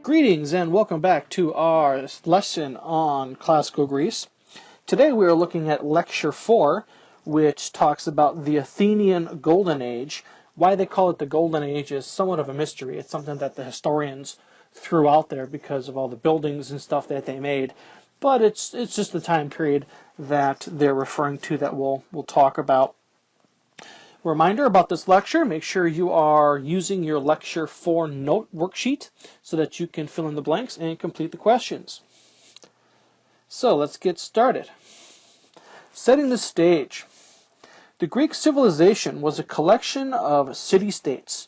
Greetings and welcome back to our lesson on classical Greece. Today we are looking at lecture 4, which talks about the Athenian Golden Age. Why they call it the Golden Age is somewhat of a mystery. It's something that the historians threw out there because of all the buildings and stuff that they made. But it's just the time period that they're referring to that we'll talk about. Reminder about this lecture, make sure you are using your lecture 4 note worksheet so that you can fill in the blanks and complete the questions. So let's get started. Setting the stage. The Greek civilization was a collection of city-states.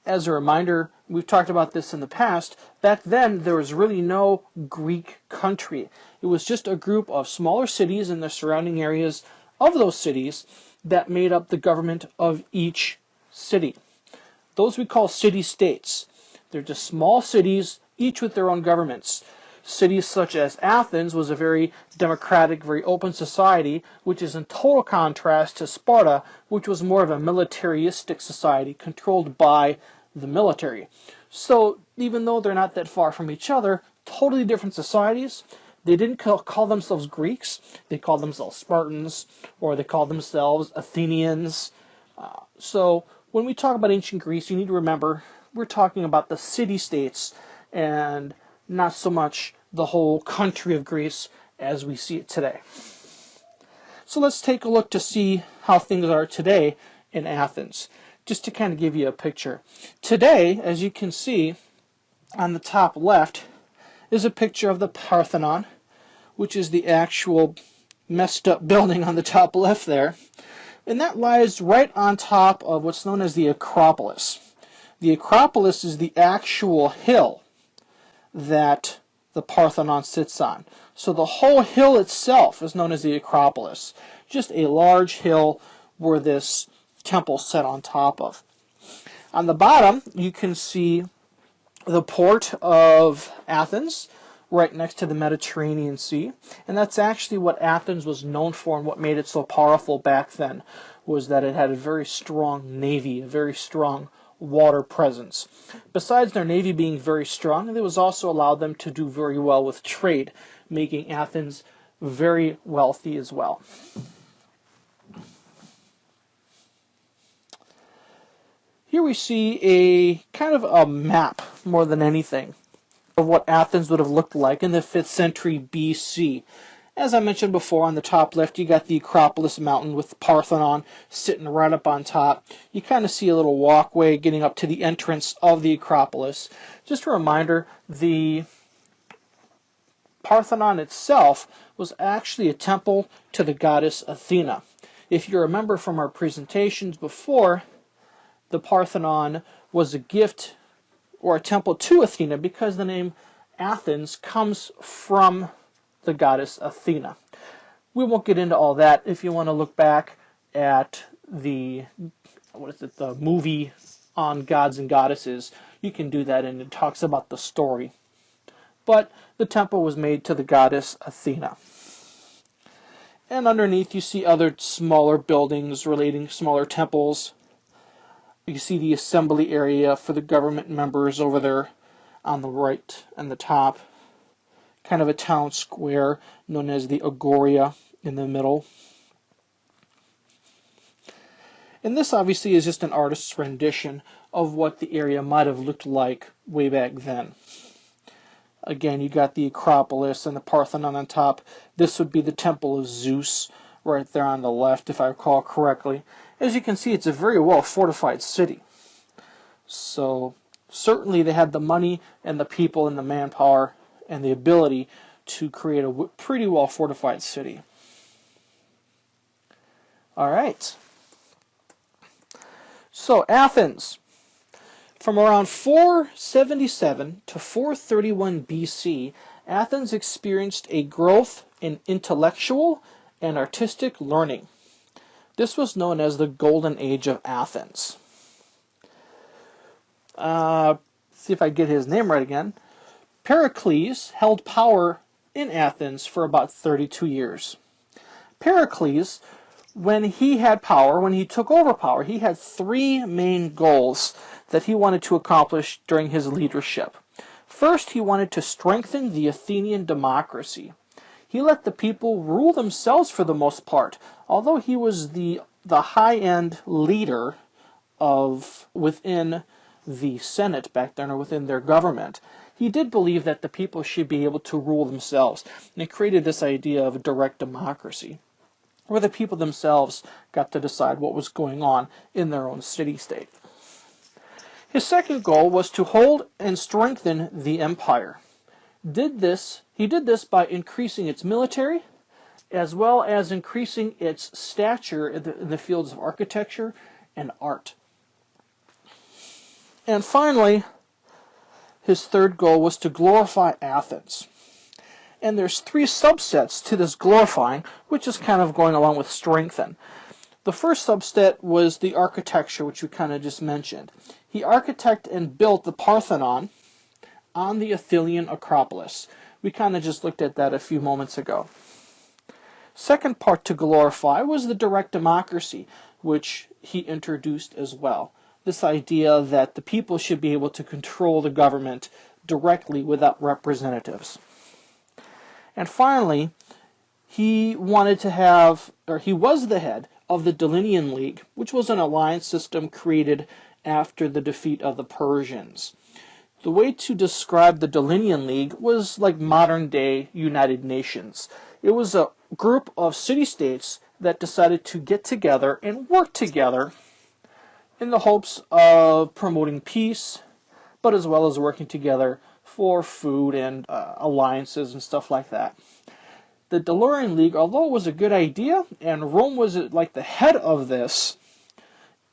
As a reminder, we've talked about this in the past. Back then, there was really no Greek country. It was just a group of smaller cities and the surrounding areas of those cities that made up the government of each city. Those we call city-states. They're just small cities, each with their own governments. Cities such as Athens was a very democratic, very open society, which is in total contrast to Sparta, which was more of a militaristic society controlled by the military. So even though they're not that far from each other, totally different societies. They didn't call themselves Greeks. They called themselves Spartans, or they called themselves Athenians. So when we talk about ancient Greece, you need to remember we're talking about the city-states and not so much the whole country of Greece as we see it today. So let's take a look to see how things are today in Athens, just to kind of give you a picture. Today, as you can see on the top left, is a picture of the Parthenon, which is the actual messed up building on the top left there. And that lies right on top of what's known as the Acropolis. The Acropolis is the actual hill that the Parthenon sits on. So the whole hill itself is known as the Acropolis. Just a large hill where this temple sat on top of. On the bottom, you can see the port of Athens, right next to the Mediterranean Sea. And that's actually what Athens was known for, and what made it so powerful back then was that it had a very strong navy, a very strong water presence. Besides their navy being very strong, it was also allowed them to do very well with trade, making Athens very wealthy as well. Here we see a kind of a map, more than anything, of what Athens would have looked like in the 5th century BC. As I mentioned before, on the top left, you got the Acropolis mountain with the Parthenon sitting right up on top. You kind of see a little walkway getting up to the entrance of the Acropolis. Just a reminder, the Parthenon itself was actually a temple to the goddess Athena. If you remember from our presentations before, the Parthenon was a gift or a temple to Athena because the name Athens comes from the goddess Athena. We won't get into all that. If you want to look back at the movie on gods and goddesses, you can do that, and it talks about the story. But the temple was made to the goddess Athena. And underneath you see other smaller buildings relating smaller temples. You see the assembly area for the government members over there on the right and the top. Kind of a town square known as the Agora in the middle. And this obviously is just an artist's rendition of what the area might have looked like way back then. Again, you got the Acropolis and the Parthenon on top. This would be the Temple of Zeus right there on the left, if I recall correctly. As you can see, it's a very well-fortified city. So certainly they had the money and the people and the manpower and the ability to create a pretty well-fortified city. All right. So Athens, from around 477 to 431 BC, Athens experienced a growth in intellectual and artistic learning. This was known as the Golden Age of Athens. See if I get his name right again. Pericles held power in Athens for about 32 years. Pericles, when he had power, when he took over power, he had 3 main goals that he wanted to accomplish during his leadership. First, he wanted to strengthen the Athenian democracy. He let the people rule themselves for the most part, although he was the high-end leader within the Senate back then, or within their government. He did believe that the people should be able to rule themselves, and he created this idea of direct democracy, where the people themselves got to decide what was going on in their own city-state. His second goal was to hold and strengthen the empire. He did this by increasing its military, as well as increasing its stature in the fields of architecture and art. And finally, his third goal was to glorify Athens. And there's three subsets to this glorifying, which is kind of going along with strengthen. The first subset was the architecture, which we kind of just mentioned. He architected and built the Parthenon on the Athenian Acropolis. We kind of just looked at that a few moments ago. Second part to glorify was the direct democracy, which he introduced as well. This idea that the people should be able to control the government directly without representatives. And finally, he was the head of the Delinean League, which was an alliance system created after the defeat of the Persians. The way to describe the Delinean League was like modern-day United Nations. It was a group of city-states that decided to get together and work together in the hopes of promoting peace, but as well as working together for food and alliances and stuff like that. The Delinean League, although it was a good idea, and Rome was like the head of this,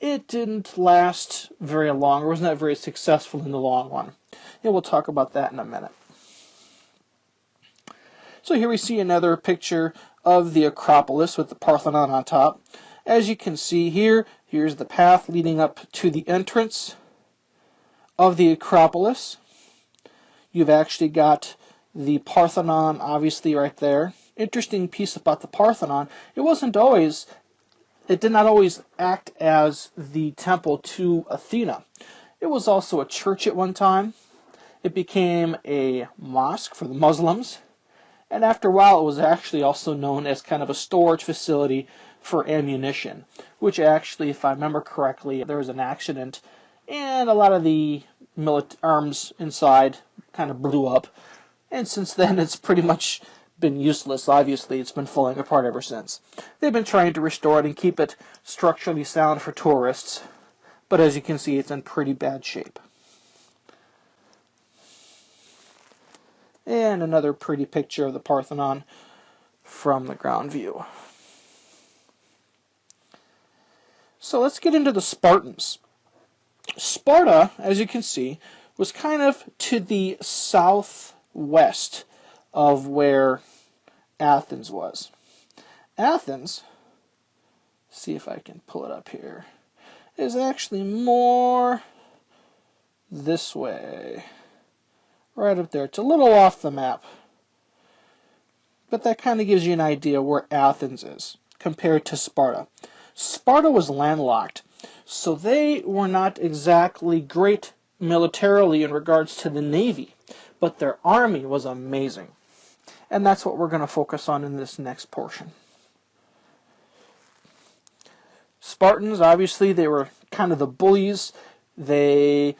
it didn't last very long, or was not very successful in the long run. And we'll talk about that in a minute. So here we see another picture of the Acropolis with the Parthenon on top. As you can see here, here's the path leading up to the entrance of the Acropolis. You've actually got the Parthenon obviously right there. Interesting piece about the Parthenon, it did not always act as the temple to Athena. It was also a church at one time. It became a mosque for the Muslims. And after a while, it was actually also known as kind of a storage facility for ammunition, which actually, if I remember correctly, there was an accident, and a lot of the arms inside kind of blew up. And since then, it's pretty much been useless. Obviously, it's been falling apart ever since. They've been trying to restore it and keep it structurally sound for tourists, but as you can see, it's in pretty bad shape. And another pretty picture of the Parthenon from the ground view. So let's get into the Spartans. Sparta, as you can see, was kind of to the southwest of where Athens was. Athens, see if I can pull it up here, is actually more this way. Right up there. It's a little off the map. But that kind of gives you an idea where Athens is compared to Sparta. Sparta was landlocked, so they were not exactly great militarily in regards to the navy, but their army was amazing. And that's what we're going to focus on in this next portion. Spartans, obviously, they were kind of the bullies. They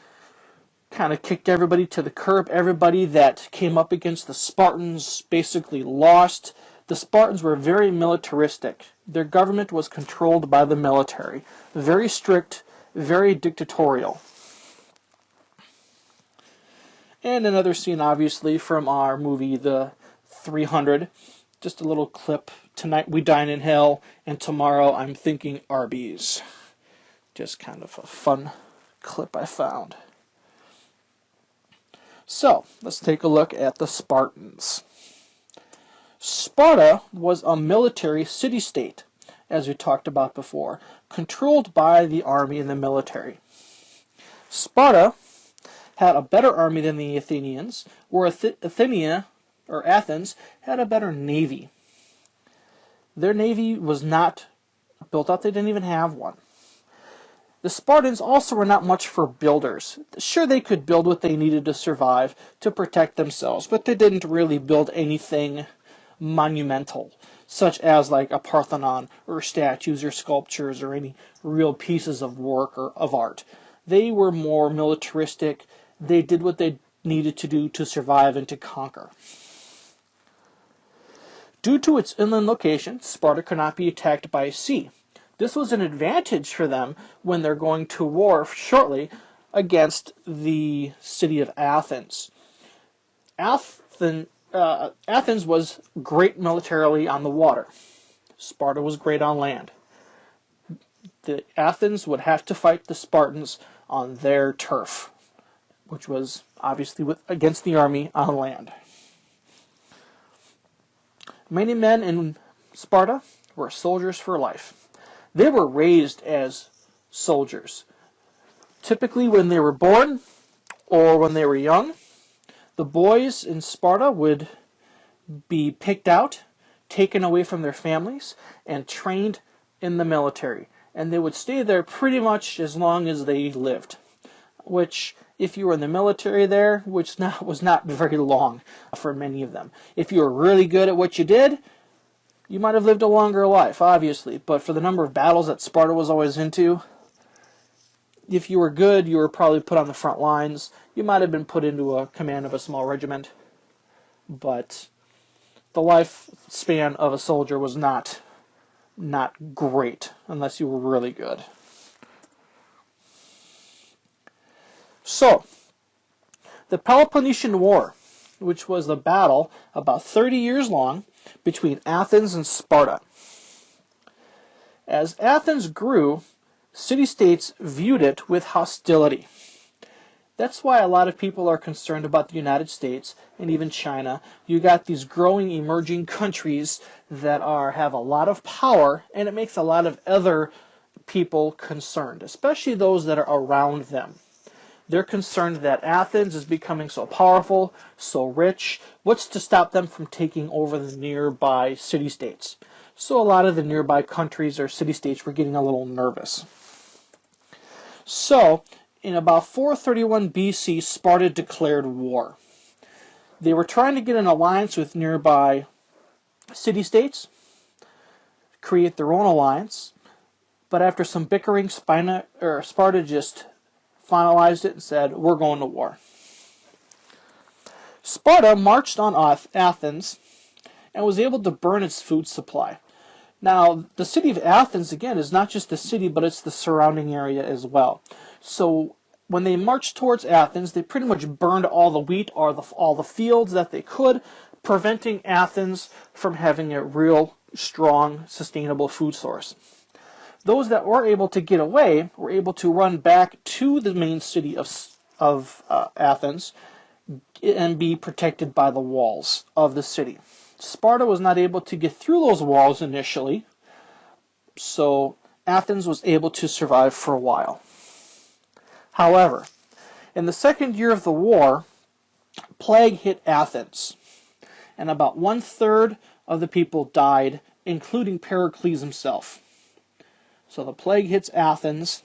kind of kicked everybody to the curb. Everybody that came up against the Spartans basically lost. The Spartans were very militaristic. Their government was controlled by the military. Very strict, very dictatorial. And another scene, obviously, from our movie, The 300. Just a little clip. Tonight we dine in hell, and tomorrow I'm thinking Arby's. Just kind of a fun clip I found. So, let's take a look at the Spartans. Sparta was a military city-state, as we talked about before, controlled by the army and the military. Sparta had a better army than the Athenians, where Athens had a better navy. Their navy was not built up, they didn't even have one. The Spartans also were not much for builders. Sure, they could build what they needed to survive, to protect themselves, but they didn't really build anything monumental, such as like a Parthenon, or statues, or sculptures, or any real pieces of work or of art. They were more militaristic. They did what they needed to do to survive and to conquer. Due to its inland location, Sparta could not be attacked by sea. This was an advantage for them when they're going to war shortly against the city of Athens. Athens was great militarily on the water. Sparta was great on land. Athens would have to fight the Spartans on their turf, which was obviously against the army on land. Many men in Sparta were soldiers for life. They were raised as soldiers. Typically when they were born or when they were young, the boys in Sparta would be picked out, taken away from their families, and trained in the military. And they would stay there pretty much as long as they lived, which, if you were in the military there, was not very long for many of them. If you were really good at what you did, you might have lived a longer life, obviously, but for the number of battles that Sparta was always into, if you were good, you were probably put on the front lines. You might have been put into a command of a small regiment, but the lifespan of a soldier was not great, unless you were really good. So, the Peloponnesian War, which was the battle about 30 years long between Athens and Sparta. As Athens grew, city-states viewed it with hostility. That's why a lot of people are concerned about the United States and even China. You got these growing, emerging countries that have a lot of power, and it makes a lot of other people concerned, especially those that are around them. They're concerned that Athens is becoming so powerful, so rich. What's to stop them from taking over the nearby city-states? So a lot of the nearby countries or city-states were getting a little nervous. So, in about 431 BC, Sparta declared war. They were trying to get an alliance with nearby city-states, create their own alliance, but after some bickering, Sparta just finalized it and said, we're going to war. Sparta marched on Athens and was able to burn its food supply. Now, the city of Athens, again, is not just the city, but it's the surrounding area as well. So when they marched towards Athens, they pretty much burned all the wheat or all the fields that they could, preventing Athens from having a real strong, sustainable food source. Those that were able to get away were able to run back to the main city of Athens and be protected by the walls of the city. Sparta was not able to get through those walls initially, so Athens was able to survive for a while. However, in the second year of the war, plague hit Athens, and about 1/3 of the people died, including Pericles himself. So the plague hits Athens,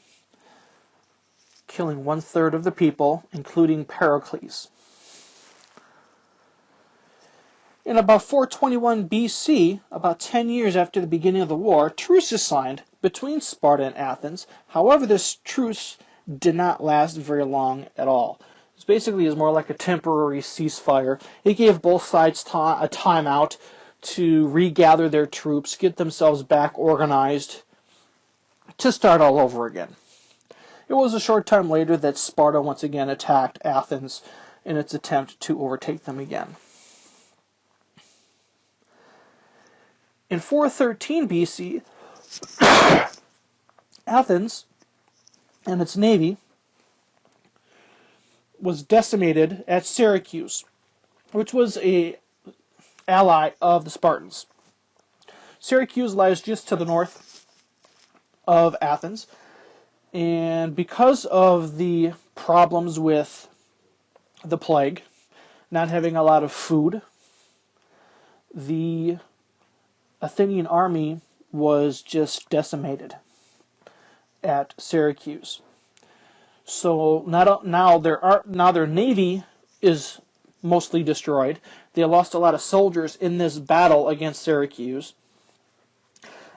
killing 1/3 of the people, including Pericles. In about 421 BC, about 10 years after the beginning of the war, truce is signed between Sparta and Athens. However, this truce did not last very long at all. It basically is more like a temporary ceasefire. It gave both sides a timeout to regather their troops, get themselves back organized, to start all over again. It was a short time later that Sparta once again attacked Athens in its attempt to overtake them again. In 413 BC, Athens and its navy was decimated at Syracuse, which was an ally of the Spartans. Syracuse lies just to the north of Athens, and because of the problems with the plague, not having a lot of food, the Athenian army was just decimated. at Syracuse. So now their navy is mostly destroyed. They lost a lot of soldiers in this battle against Syracuse.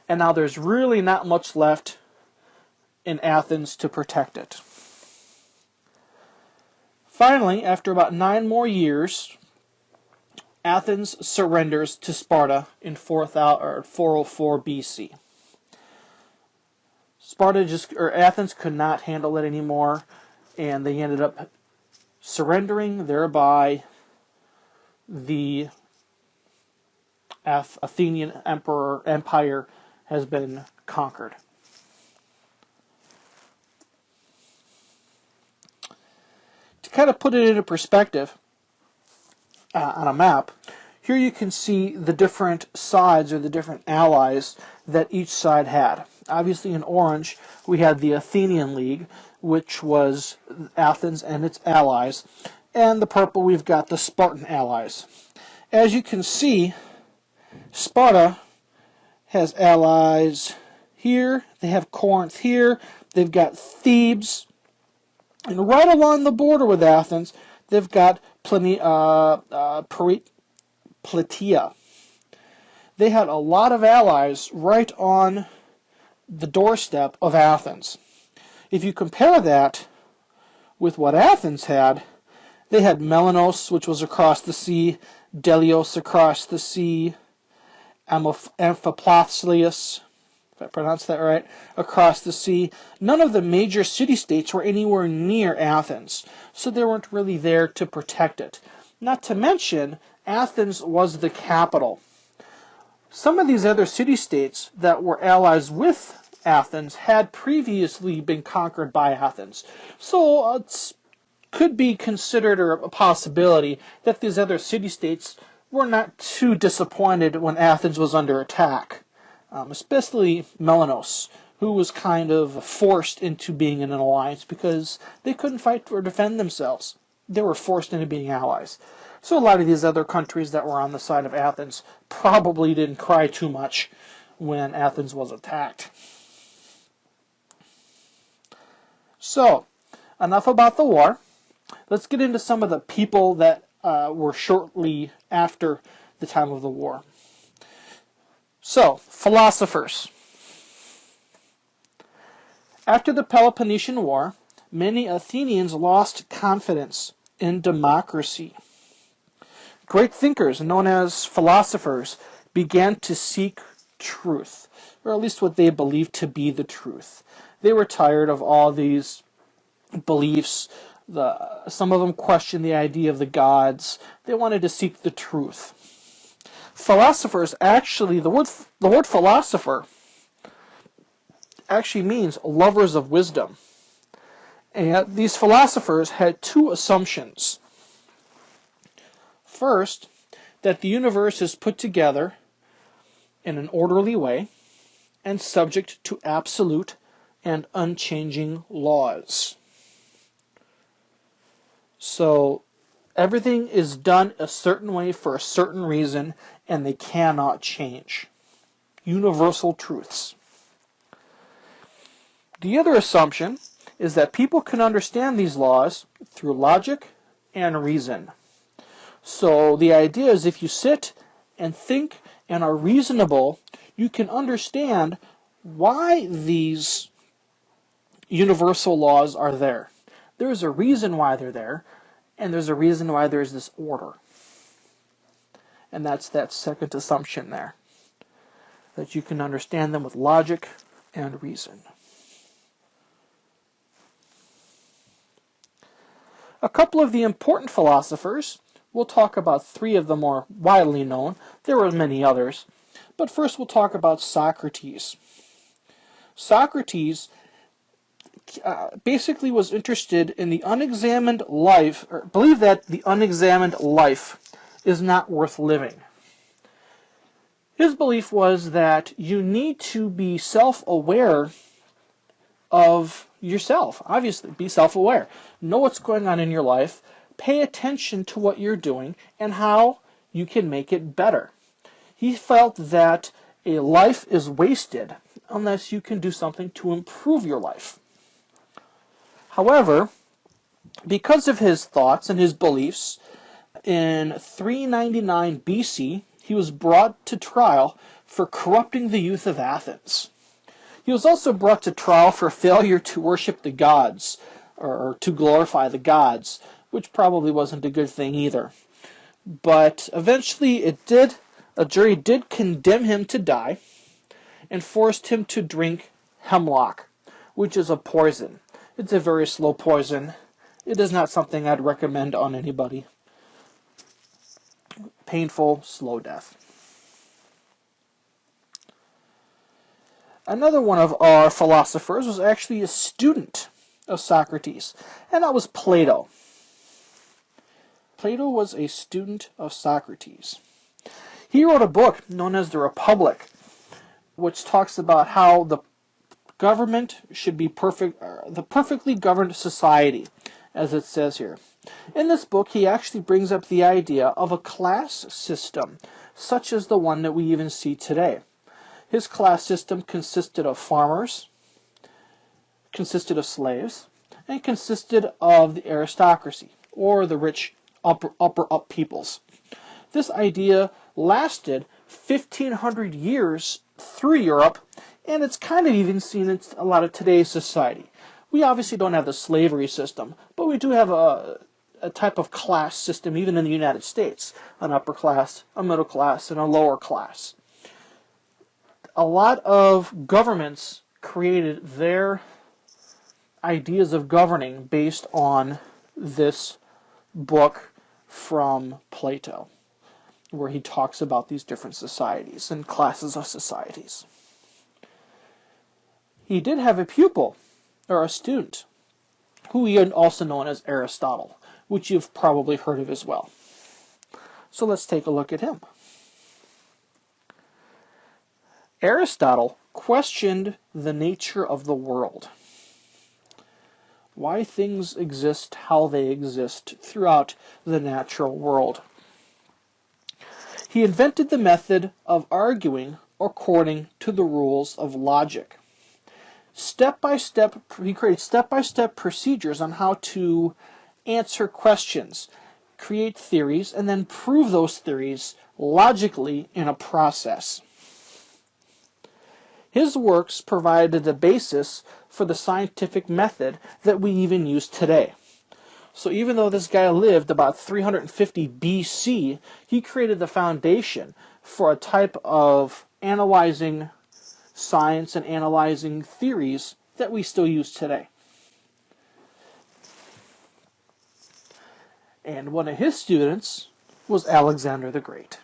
And now there's really not much left in Athens to protect it. Finally, after about 9 more years, Athens surrenders to Sparta in 404 BC. Athens could not handle it anymore, and they ended up surrendering. Thereby, the Athenian empire has been conquered. To kind of put it into perspective on a map, here you can see the different sides or the different allies that each side had. Obviously in orange we had the Athenian League, which was Athens and its allies, and the purple we've got the Spartan allies. As you can see, Sparta has allies here, they have Corinth here, they've got Thebes, and right along the border with Athens, they've got Plataea. They had a lot of allies right on the doorstep of Athens. If you compare that with what Athens had, they had Melanos, which was across the sea, Delios across the sea, Amphipolis, if I pronounce that right, across the sea. None of the major city-states were anywhere near Athens, so they weren't really there to protect it. Not to mention, Athens was the capital. Some of these other city-states that were allies with Athens had previously been conquered by Athens. So it could be considered a possibility that these other city-states were not too disappointed when Athens was under attack. Especially Melanos, who was kind of forced into being in an alliance because they couldn't fight or defend themselves. They were forced into being allies. So a lot of these other countries that were on the side of Athens probably didn't cry too much when Athens was attacked. So, enough about the war. Let's get into some of the people that were shortly after the time of the war. So, philosophers. After the Peloponnesian War, many Athenians lost confidence in democracy. Great thinkers, known as philosophers, began to seek truth, or at least what they believed to be the truth. They were tired of all these beliefs. Some of them questioned the idea of the gods. They wanted to seek the truth. Philosophers, actually, the word philosopher actually means lovers of wisdom. And these philosophers had 2 assumptions. First, that the universe is put together in an orderly way and subject to absolute and unchanging laws. So, everything is done a certain way for a certain reason, and they cannot change. Universal truths. The other assumption is that people can understand these laws through logic and reason. So the idea is if you sit and think and are reasonable, you can understand why these universal laws are there. There's a reason why they're there, and there's a reason why there's this order. And that's that second assumption there, that you can understand them with logic and reason. A couple of the important philosophers, we'll talk about 3 of the more widely known. There were many others, but first we'll talk about Socrates. Socrates basically was interested in the unexamined life, or believed that the unexamined life is not worth living. His belief was that you need to be self-aware of yourself. Obviously, be self-aware. Know what's going on in your life. Pay attention to what you're doing and how you can make it better. He felt that a life is wasted unless you can do something to improve your life. However, because of his thoughts and his beliefs, in 399 BC, he was brought to trial for corrupting the youth of Athens. He was also brought to trial for failure to worship the gods, or to glorify the gods, which probably wasn't a good thing either. But eventually a jury did condemn him to die and forced him to drink hemlock, which is a poison. It's a very slow poison. It is not something I'd recommend on anybody. Painful, slow death. Another one of our philosophers was actually a student of Socrates, and that was Plato. Plato was a student of Socrates. He wrote a book known as The Republic, which talks about how the government should be the perfectly governed society, as it says here. In this book, he actually brings up the idea of a class system, such as the one that we even see today. His class system consisted of farmers, consisted of slaves, and consisted of the aristocracy, or the rich upper up peoples. This idea lasted 1,500 years through Europe, and it's kind of even seen in a lot of today's society. We obviously don't have the slavery system, but we do have a type of class system even in the United States. An upper class, a middle class, and a lower class. A lot of governments created their ideas of governing based on this book from Plato, where he talks about these different societies and classes of societies. He did have a pupil, or a student, who he also known as Aristotle, which you've probably heard of as well. So let's take a look at him. Aristotle questioned the nature of the world, why things exist how they exist throughout the natural world. He invented the method of arguing according to the rules of logic. He created step-by-step procedures on how to answer questions, create theories, and then prove those theories logically in a process. His works provided the basis for the scientific method that we even use today. So even though this guy lived about 350 BC, he created the foundation for a type of analyzing science and analyzing theories that we still use today. And one of his students was Alexander the Great.